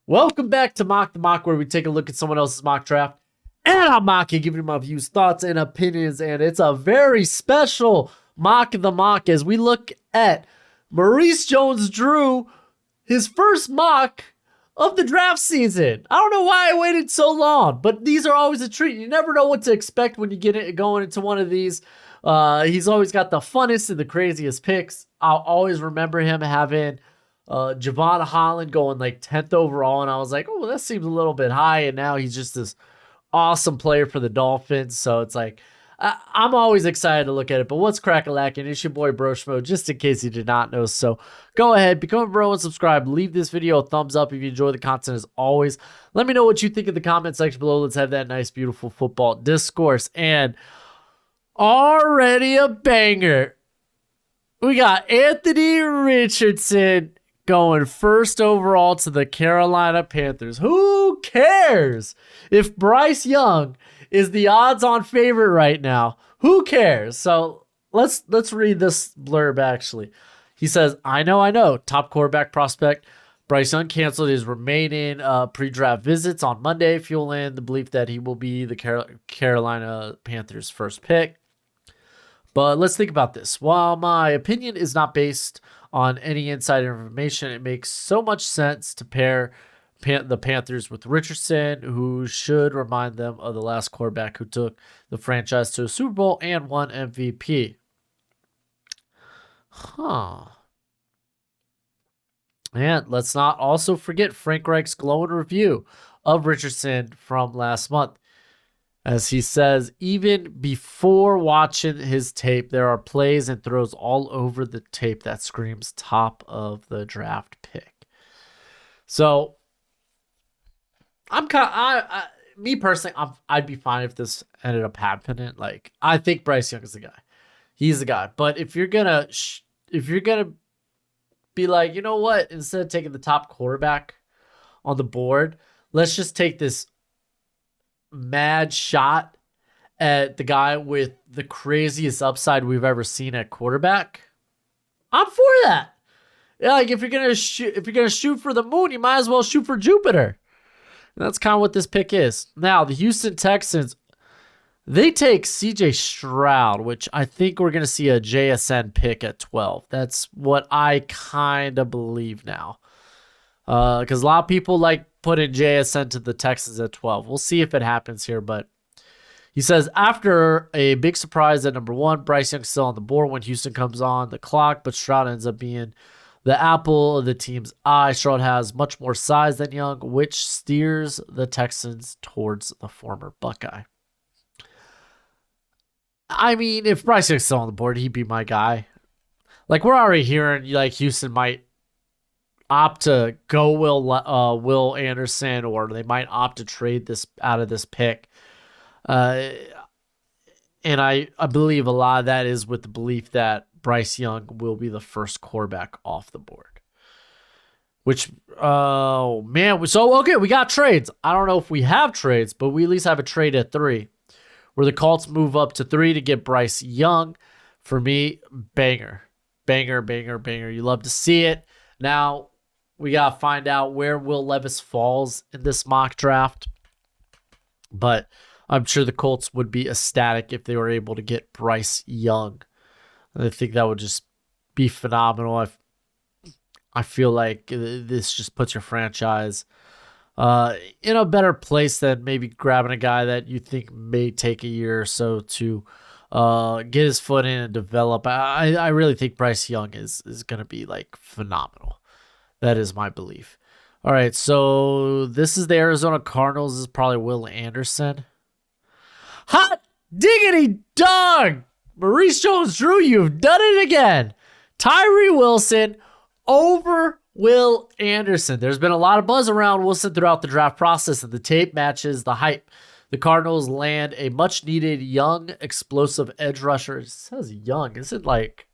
Welcome back to Mock the Mock, where we take a look at someone else's mock draft. And I'm mocking, giving you my views, thoughts, and opinions. And it's a very special Mock the Mock as we look at Maurice Jones-Drew, his first mock of the draft season. I don't know why I waited so long, but these are always a treat. You never know what to expect when you get it going into one of these. He's always got the funnest and the craziest picks. I'll always remember him having Javon Holland going like 10th overall, and I was like, oh, that seems a little bit high. And now he's just this awesome player for the Dolphins. So it's like, I'm always excited to look at it. But what's crack-a-lackin'? It's your boy Broshmo, just in case you did not know. So go ahead, become a bro and subscribe. Leave this video a thumbs up if you enjoy the content as always. Let me know what you think in the comment section below. Let's have that nice, beautiful football discourse. And already a banger. We got Anthony Richardson going first overall to the Carolina Panthers. Who cares if Bryce Young is the odds-on favorite right now? Who cares? So let's read this blurb actually. He says, I know, top quarterback prospect. Bryce Young canceled his remaining pre-draft visits on Monday, fueling the belief that he will be the Carolina Panthers' first pick. But let's think about this. While my opinion is not based on any insider information, it makes so much sense to pair the Panthers with Richardson, who should remind them of the last quarterback who took the franchise to a Super Bowl and won MVP. And let's not also forget Frank Reich's glowing review of Richardson from last month. As he says, even before watching his tape, there are plays and throws all over the tape that screams top of the draft pick. So, me personally, I'd be fine if this ended up happening. Like, I think Bryce Young is the guy. He's the guy. But if you're gonna be like, you know what, instead of taking the top quarterback on the board, let's just take this mad shot at the guy with the craziest upside we've ever seen at quarterback, I'm for that. Yeah, like if you're gonna shoot for the moon, you might as well shoot for Jupiter. And that's kind of what this pick is. Now, the Houston Texans, they take CJ Stroud, which I think we're gonna see a JSN pick at 12. That's what I kind of believe now. Because a lot of people like putting JSN to the Texans at 12. We'll see if it happens here, but he says, after a big surprise at number 1, Bryce Young's still on the board when Houston comes on the clock, but Stroud ends up being the apple of the team's eye. Stroud has much more size than Young, which steers the Texans towards the former Buckeye. I mean, if Bryce Young's still on the board, he'd be my guy. Like, we're already hearing, like, Houston might opt to go Will Anderson, or they might opt to trade this out of this pick. And I believe a lot of that is with the belief that Bryce Young will be the first quarterback off the board. Which, oh man, so okay, we got trades. I don't know if we have trades, but we at least have a trade at 3, where the Colts move up to 3 to get Bryce Young. For me, banger. You love to see it. Now, we got to find out where Will Levis falls in this mock draft. But I'm sure the Colts would be ecstatic if they were able to get Bryce Young. I think that would just be phenomenal. I feel like this just puts your franchise in a better place than maybe grabbing a guy that you think may take a year or so to get his foot in and develop. I really think Bryce Young is going to be like phenomenal. That is my belief. All right, so this is the Arizona Cardinals. This is probably Will Anderson. Hot diggity dog! Maurice Jones-Drew, you've done it again. Tyree Wilson over Will Anderson. There's been a lot of buzz around Wilson throughout the draft process, and the tape matches the hype. The Cardinals land a much-needed young, explosive edge rusher. It says young. Is it like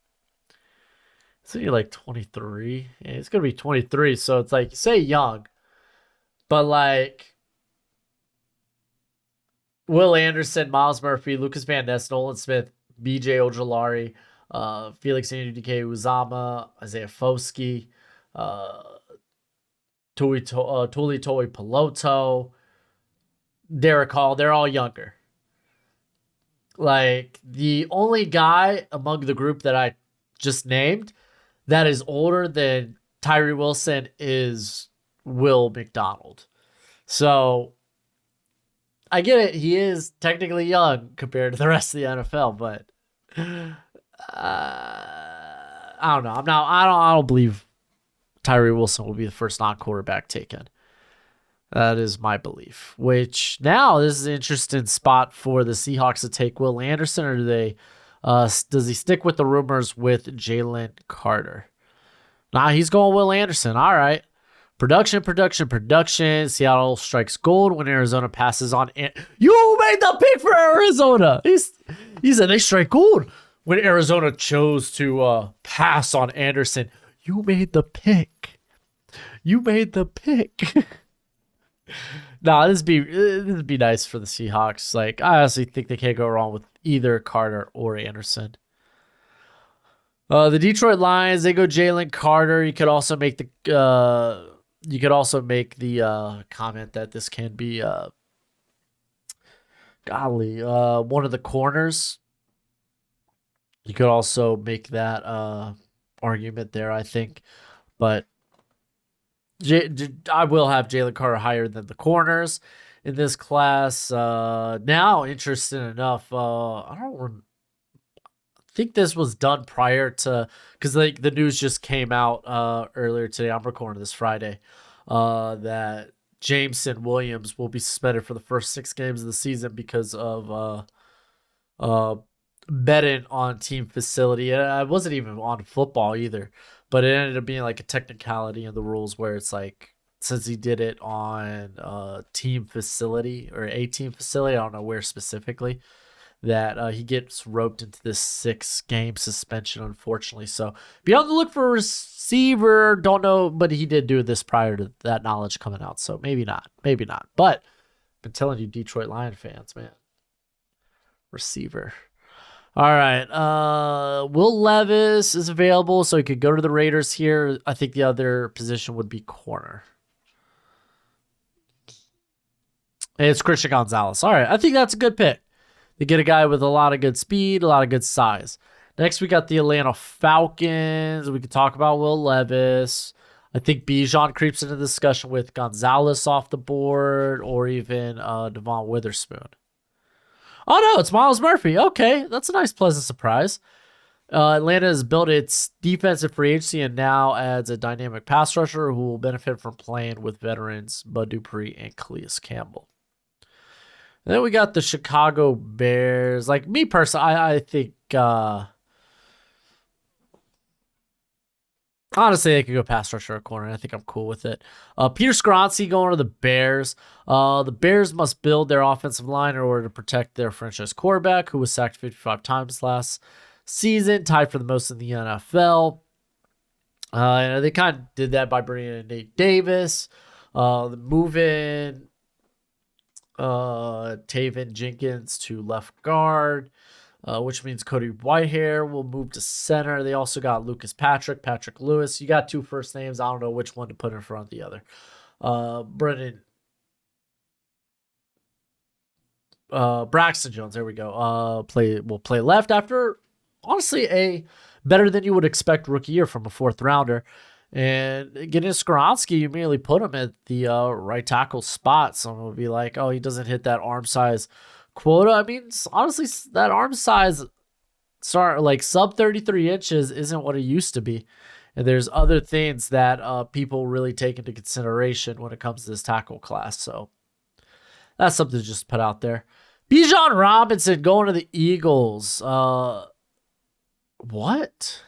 23? Yeah, it's going to be 23, so it's like, you say young, but like Will Anderson, Miles Murphy, Lucas Van Ness, Nolan Smith, BJ Ojolari, Felix Anudike-Uzama, Isaiah Foskey, Tuli Toi Peloto, Derek Hall. They're all younger. Like, the only guy among the group that I just named that is older than Tyree Wilson is Will McDonald. So I get it. He is technically young compared to the rest of the NFL, but I don't know. I don't believe Tyree Wilson will be the first non-quarterback taken. That is my belief. Which now this is an interesting spot for the Seahawks to take Will Anderson, or do they? Does he stick with the rumors with Jalen Carter? Nah, he's going Will Anderson. All right. Production. Seattle strikes gold when Arizona passes on. You made the pick for Arizona. He said they strike gold when Arizona chose to pass on Anderson. You made the pick. Nah, this would be nice for the Seahawks. Like, I honestly think they can't go wrong with either Carter or Anderson. The Detroit Lions, they go Jalen Carter. You could also make the comment that this can be one of the corners. You could also make that argument there, I think, but I will have Jalen Carter higher than the corners in this class. Now, interesting enough, I don't think this was done prior to, because like the news just came out earlier today. I'm recording this Friday, that Jameson Williams will be suspended for the first 6 games of the season because of betting on team facility. I wasn't even on football either, but it ended up being like a technicality in the rules where it's like, since he did it on team facility or a team facility, I don't know where specifically, that he gets roped into this 6-game suspension, unfortunately. So be on the look for a receiver. Don't know, but he did do this prior to that knowledge coming out. So maybe not. But I've been telling you, Detroit Lion fans, man. Receiver. All right. Will Levis is available, so he could go to the Raiders here. I think the other position would be corner. And it's Christian Gonzalez. All right. I think that's a good pick. They get a guy with a lot of good speed, a lot of good size. Next, we got the Atlanta Falcons. We could talk about Will Levis. I think Bijan creeps into the discussion with Gonzalez off the board, or even Devon Witherspoon. Oh, no, it's Myles Murphy. Okay, that's a nice, pleasant surprise. Atlanta has built its defensive free agency and now adds a dynamic pass rusher who will benefit from playing with veterans Bud Dupree and Calais Campbell. And then we got the Chicago Bears. Like, me personally, I think honestly, they could go pass rusher or corner. I think I'm cool with it. Peter Skoronski going to the Bears. The Bears must build their offensive line in order to protect their franchise quarterback, who was sacked 55 times last season, tied for the most in the NFL. And they kind of did that by bringing in Nate Davis, moving Taven Jenkins to left guard, which means Cody Whitehair will move to center. They also got Lucas Patrick Lewis. You got 2 first names. I don't know which one to put in front of the other. Braxton Jones, there we go. Will play left after, honestly, a better than you would expect rookie year from a 4th rounder. And getting Skoronski, you immediately put him at the right tackle spot. Someone would be like, oh, he doesn't hit that arm size quota. I mean, honestly, that arm size, sub 33 inches isn't what it used to be. And there's other things that people really take into consideration when it comes to this tackle class. So that's something to just put out there. Bijan Robinson going to the Eagles. What?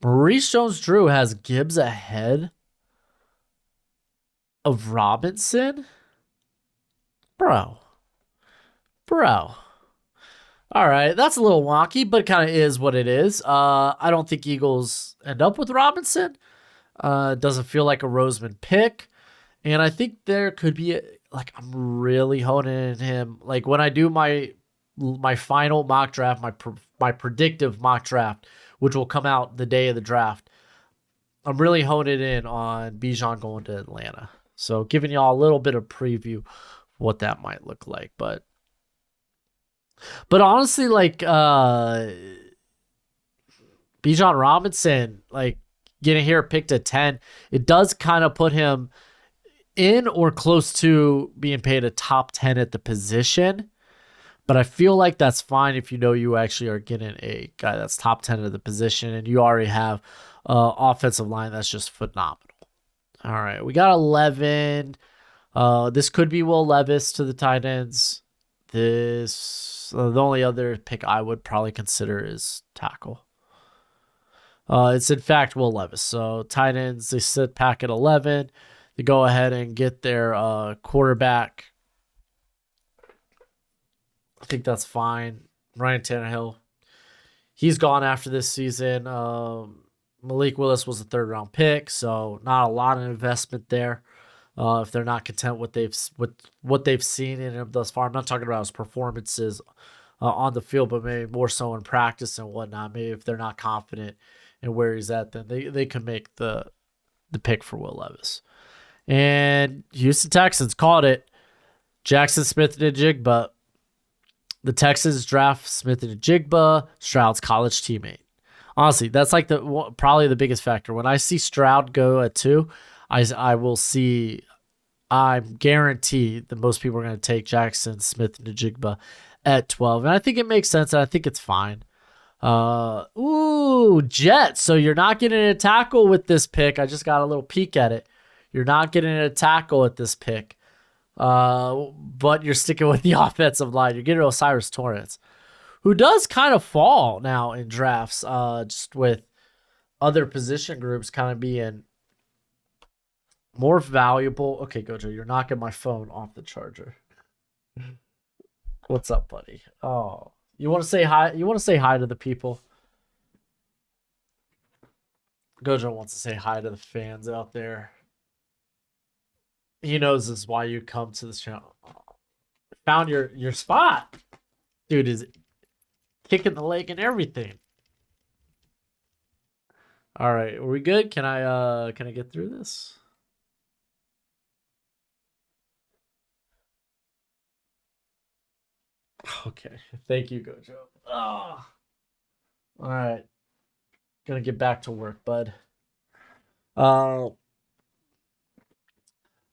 Maurice Jones-Drew has Gibbs ahead of Robinson? Bro. All right, that's a little wonky, but kind of is what it is. I don't think Eagles end up with Robinson. It doesn't feel like a Roseman pick. And I think there could be, I'm really honing in him. Like, when I do my final mock draft, my predictive mock draft, which will come out the day of the draft, I'm really honing in on Bijan going to Atlanta. So giving y'all a little bit of preview what that might look like. But honestly, like Bijan Robinson, like getting here picked at 10, it does kind of put him in or close to being paid a top 10 at the position. But I feel like that's fine if you know you actually are getting a guy that's top 10 at the position and you already have offensive line that's just phenomenal. All right, we got 11. This could be Will Levis to the tight ends. The only other pick I would probably consider is tackle. It's in fact Will Levis. So tight ends, they sit back at 11. They go ahead and get their quarterback. I think that's fine. Ryan Tannehill. He's gone after this season. Malik Willis was a third-round pick, so not a lot of investment there. If they're not content with what they've seen in him thus far, I'm not talking about his performances on the field, but maybe more so in practice and whatnot. Maybe if they're not confident in where he's at, then they can make the pick for Will Levis. And Houston Texans called it. Jackson Smith-Njigba. The Texans draft Smith-Njigba, Stroud's college teammate. Honestly, that's like probably the biggest factor. When I see Stroud go at 2, I will see. I'm guaranteed that most people are going to take Jackson Smith-Njigba at 12, and I think it makes sense. And I think it's fine. Jets. So you're not getting a tackle with this pick. I just got a little peek at it. You're not getting a tackle at this pick. But you're sticking with the offensive line. You're getting O'Cyrus Torrence, who does kind of fall now in drafts, just with other position groups kind of being more valuable. Okay, Gojo, you're knocking my phone off the charger. What's up, buddy? Oh, you want to say hi? You want to say hi to the people? Gojo wants to say hi to the fans out there. He knows this is why you come to this channel. Found your spot. Dude is kicking the leg and everything. All right, are we good? Can I get through this? Okay. Thank you, Gojo. Oh. All right. Gonna get back to work, bud.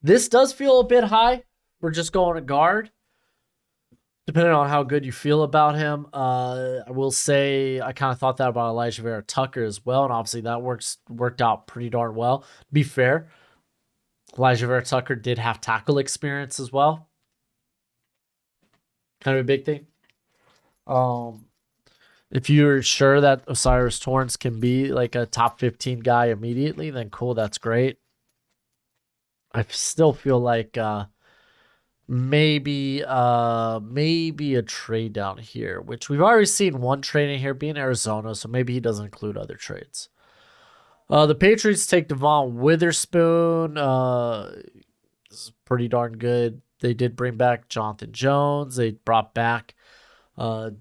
This does feel a bit high. We're just going to guard. Depending on how good you feel about him. I will say I kind of thought that about Elijah Vera Tucker as well, and obviously that worked out pretty darn well. To be fair, Elijah Vera Tucker did have tackle experience as well. Kind of a big thing. If you're sure that O'Cyrus Torrence can be like a top 15 guy immediately, then cool, that's great. I still feel like maybe a trade down here, which we've already seen one trade in here being Arizona, so maybe he doesn't include other trades. The Patriots take Devon Witherspoon. This is pretty darn good. They did bring back Jonathan Jones. They brought back Jalen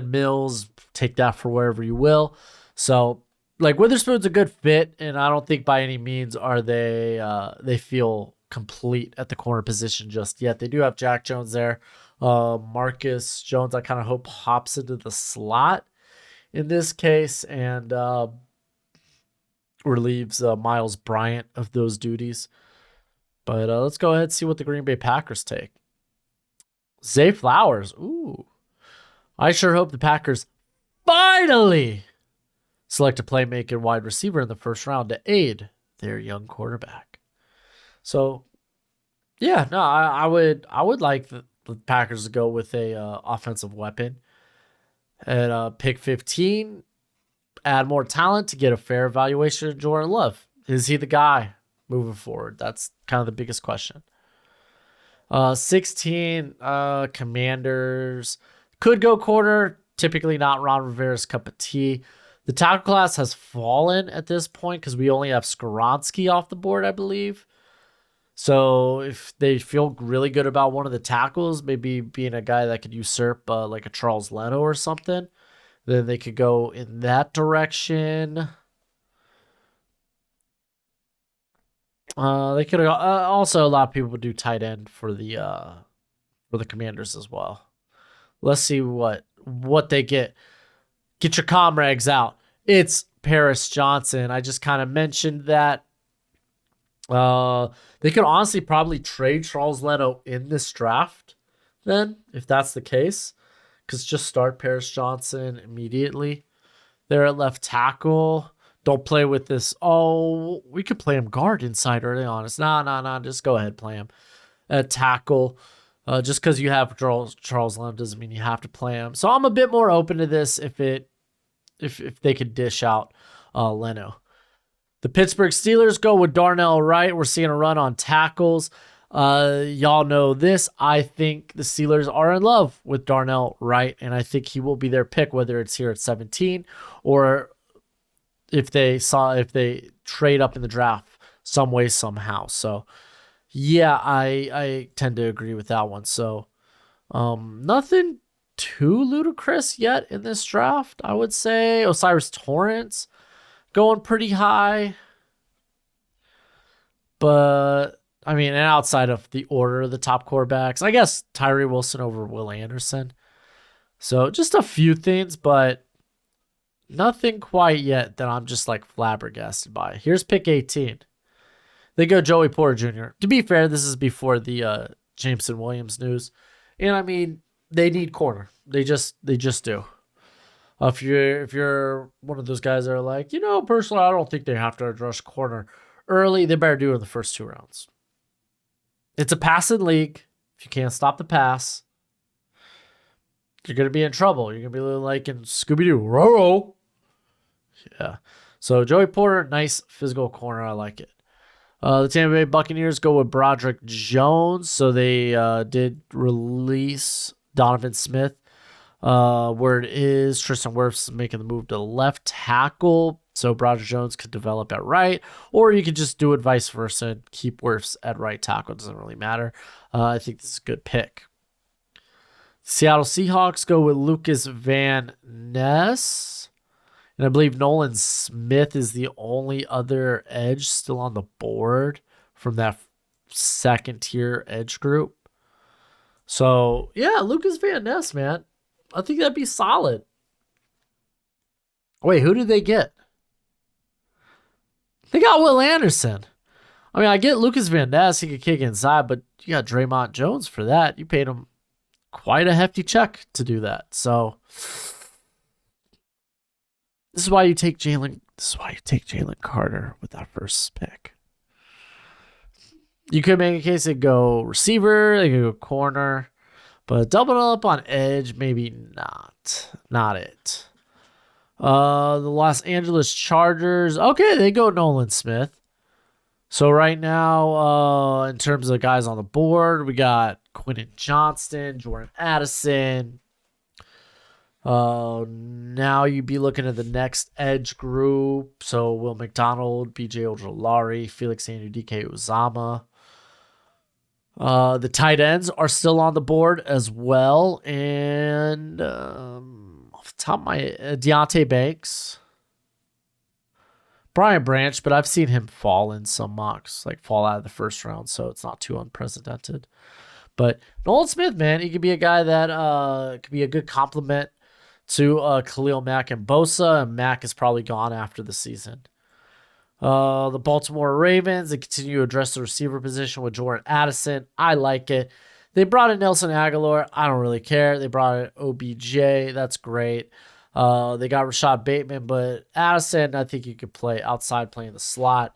Mills. Take that for wherever you will. So, like, Witherspoon's a good fit, and I don't think by any means are they feel complete at the corner position just yet. They do have Jack Jones there. Marcus Jones, I kind of hope hops into the slot in this case and relieves Miles Bryant of those duties. But let's go ahead and see what the Green Bay Packers take. Zay Flowers. Ooh. I sure hope the Packers finally select a playmaker wide receiver in the first round to aid their young quarterback. So, yeah, no, I would like the Packers to go with a offensive weapon at pick 15. Add more talent to get a fair evaluation of Jordan Love. Is he the guy moving forward? That's kind of the biggest question. 16, Commanders. Could go corner. Typically not Ron Rivera's cup of tea. The tackle class has fallen at this point because we only have Skoronski off the board, I believe. So if they feel really good about one of the tackles, maybe being a guy that could usurp like a Charles Leno or something, then they could go in that direction. They could have also a lot of people do tight end for the Commanders as well. Let's see what they get. Get your comrades out. It's Paris Johnson. I just kind of mentioned that. They could honestly probably trade Charles Leno in this draft then, if that's the case. Because just start Paris Johnson immediately. They're at left tackle. Don't play with this. Oh, we could play him guard inside early on. It's nah. Just go ahead, play him at tackle. Just because you have Charles Leno doesn't mean you have to play him. So I'm a bit more open to this if they could dish out Leno. The Pittsburgh Steelers go with Darnell Wright. We're seeing a run on tackles. Y'all know this. I think the Steelers are in love with Darnell Wright, and I think he will be their pick, whether it's here at 17 or if they trade up in the draft some way, somehow. So, yeah, I tend to agree with that one. So, nothing too ludicrous yet in this draft, I would say. Osiris Torrance going pretty high. But, I mean, and outside of the order of the top quarterbacks, I guess Tyree Wilson over Will Anderson. So, just a few things, but nothing quite yet that I'm just like flabbergasted by. Here's pick 18. They go Joey Porter Jr. To be fair, this is before the Jameson Williams news. And I mean, they need corner. They just do. If you're one of those guys that are like, personally, I don't think they have to address corner early. They better do it in the first 2 rounds. It's a passing league. If you can't stop the pass, you're going to be in trouble. You're going to be like in Scooby-Doo. Row. Yeah. So Joey Porter, nice physical corner. I like it. The Tampa Bay Buccaneers go with Broderick Jones. So they did release Donovan Smith. Word is Tristan Wirfs is making the move to left tackle. So Broderick Jones could develop at right. Or you could just do it vice versa and keep Wirfs at right tackle. It doesn't really matter. I think this is a good pick. Seattle Seahawks go with Lucas Van Ness. And I believe Nolan Smith is the only other edge still on the board from that second tier edge group. So, yeah, Lucas Van Ness, man. I think that'd be solid. Wait, who did they get? They got Will Anderson. I mean, I get Lucas Van Ness. He could kick inside, but you got Draymond Jones for that. You paid him quite a hefty check to do that. So this is why you take Jalen Carter with that first pick. You could make a case that go receiver, they could go corner, but double up on edge, maybe not. Not it. The Los Angeles Chargers. Okay, they go Nolan Smith. So right now, in terms of guys on the board, we got Quentin Johnston, Jordan Addison. Now you'd be looking at the next edge group. So Will McDonald, BJ Ojolari, Felix Andrew, DK Uzama. The tight ends are still on the board as well. And off the top of my Deontay Banks. Brian Branch, but I've seen him fall in some mocks, like fall out of the first round, so it's not too unprecedented. But Nolan Smith, man, he could be a guy that could be a good complement to Khalil Mack and Bosa, and Mack is probably gone after the season. The Baltimore Ravens, they continue to address the receiver position with Jordan Addison. I like it. They brought in Nelson Aguilar. I don't really care. They brought in OBJ. That's great. They got Rashad Bateman, but Addison, I think you could play outside, playing the slot.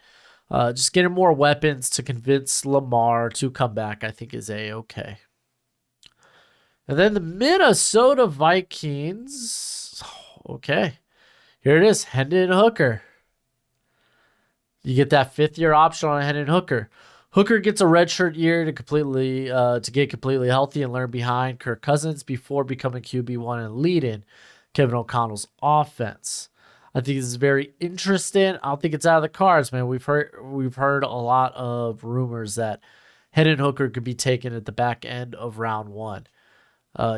Just getting more weapons to convince Lamar to come back, I think, is A-okay. And then the Minnesota Vikings. Okay. Here it is, Hendon Hooker. You get that 5th-year option on Hendon Hooker. Hooker gets a redshirt year to get completely healthy and learn behind Kirk Cousins before becoming QB1 and leading Kevin O'Connell's offense. I think this is very interesting. I don't think it's out of the cards, man. We've heard a lot of rumors that Hendon Hooker could be taken at the back end of round 1.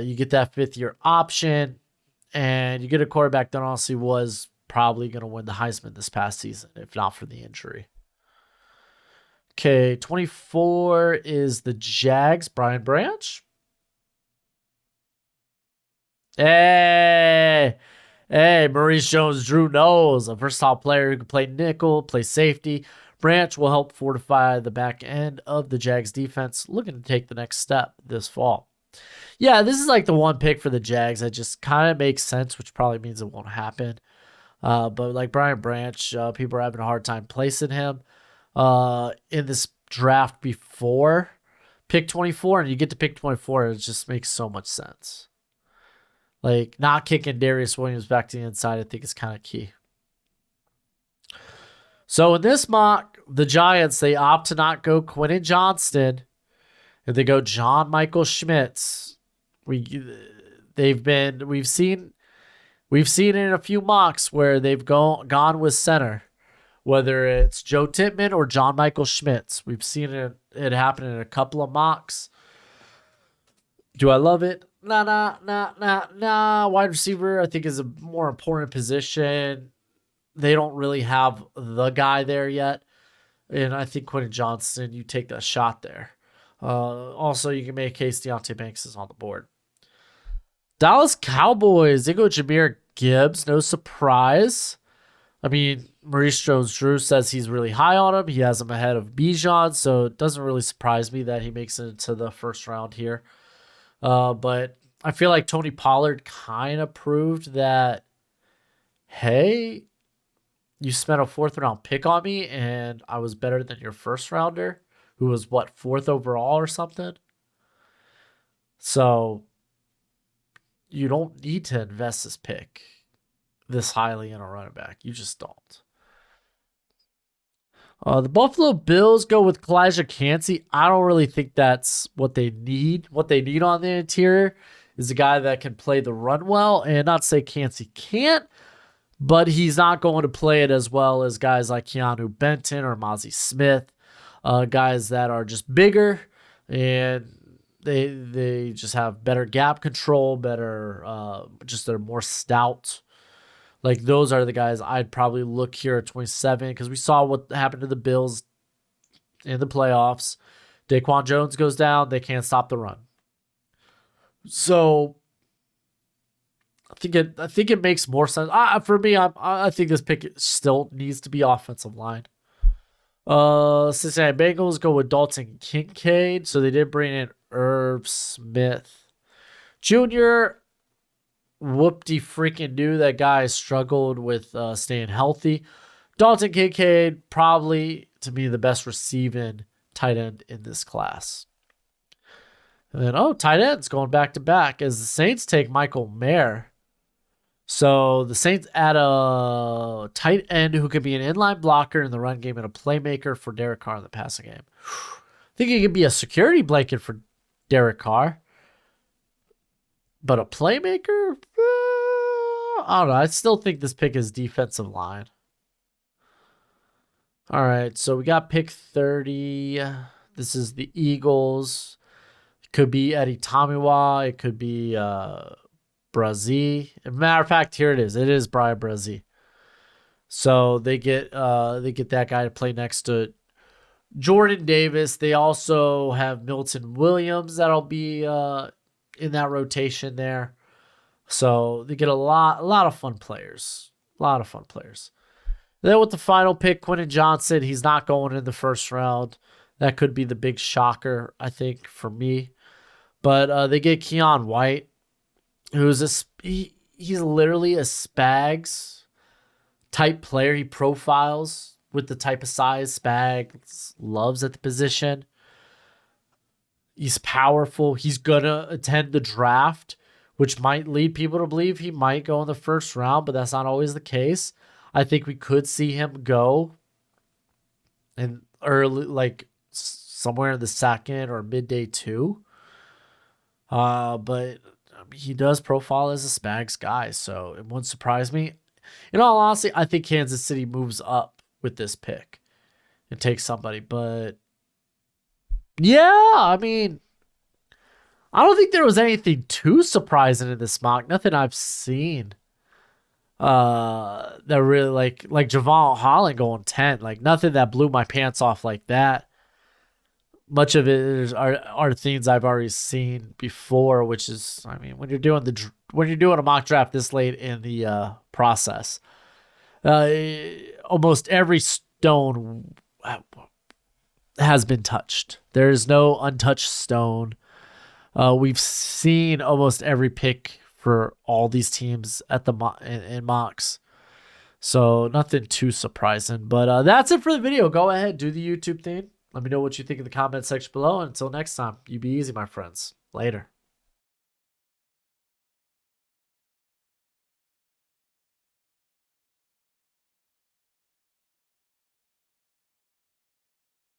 You get that 5th-year option, and you get a quarterback that honestly was probably going to win the Heisman this past season, if not for the injury. Okay, 24 is the Jags. Brian Branch. Hey, Maurice Jones-Drew knows a versatile player who can play nickel, play safety. Branch will help fortify the back end of the Jags defense, looking to take the next step this fall. Yeah, this is like the one pick for the Jags that just kind of makes sense, which probably means it won't happen. But like Brian Branch, people are having a hard time placing him in this draft before pick 24, and you get to pick 24, it just makes so much sense. Like, not kicking Darius Williams back to the inside, I think is kind of key. So in this mock, the Giants, they opt to not go Quentin Johnston, and they go John Michael Schmitz. We've seen it in a few mocks where they've gone with center, whether it's Joe Tippmann or John Michael Schmitz. We've seen it happen in a couple of mocks. Do I love it? Nah. Wide receiver, I think, is a more important position. They don't really have the guy there yet. And I think Quentin Johnston, you take that shot there. Also, you can make a case Deontay Banks is on the board. Dallas Cowboys, they go Jahmyr Gibbs. No surprise. I mean, Maurice Jones-Drew says he's really high on him. He has him ahead of Bijan, so it doesn't really surprise me that he makes it into the first round here. But I feel like Tony Pollard kind of proved that, hey, you spent a 4th round pick on me and I was better than your first rounder, who was, 4th overall or something? So you don't need to invest this pick this highly in a running back. You just don't. The Buffalo Bills go with Kalijah Kancey. I don't really think that's what they need. What they need on the interior is a guy that can play the run well, and not to say Kancey can't, but he's not going to play it as well as guys like Keanu Benton or Mozzie Smith, guys that are just bigger and they just have better gap control, better, just they're more stout. Like, those are the guys I'd probably look here at 27, because we saw what happened to the Bills in the playoffs. Daquan Jones goes down. They can't stop the run. So I think it makes more sense. For me, I think this pick still needs to be offensive line. Cincinnati Bengals go with Dalton Kincaid. So they did bring in Irv Smith Jr. Whoopty freaking knew that guy struggled with staying healthy. Dalton Kincaid, probably, to me, the best receiving tight end in this class. And then, tight ends going back to back as the Saints take Michael Mayer. So the Saints add a tight end who could be an inline blocker in the run game and a playmaker for Derek Carr in the passing game. I think he could be a security blanket for Derek Carr. But a playmaker? I don't know. I still think this pick is defensive line. All right, so we got pick 30. This is the Eagles. It could be Eddie Tamiwa. It could be Brazee. As a matter of fact, here it is. It is Brian Brazee. So they get that guy to play next to Jordan Davis. They also have Milton Williams that'll be in that rotation there. So they get a lot of fun players. Then with the final pick, Quentin Johnson, he's not going in the first round. That could be the big shocker, I think, for me. But they get Keon White, who's he's literally a Spags type player. He profiles with the type of size Spags loves at the position. He's powerful. He's going to attend the draft, which might lead people to believe he might go in the first round, but that's not always the case. I think we could see him go in early, like somewhere in the second or midday 2. But he does profile as a Spags guy, so it wouldn't surprise me. In all honesty, I think Kansas City moves up with this pick and takes somebody, but yeah, I mean, I don't think there was anything too surprising in this mock. Nothing I've seen that really like Javon Holland going 10. Like, nothing that blew my pants off like that. much of it are things I've already seen before, which is, I mean, when you're doing a mock draft this late in the process, almost every stone has been touched. There is no untouched stone. We've seen almost every pick for all these teams at the in mocks. So nothing too surprising. But that's it for the video. Go ahead, do the YouTube thing. Let me know what you think in the comment section below. Until next time, you be easy, my friends. Later.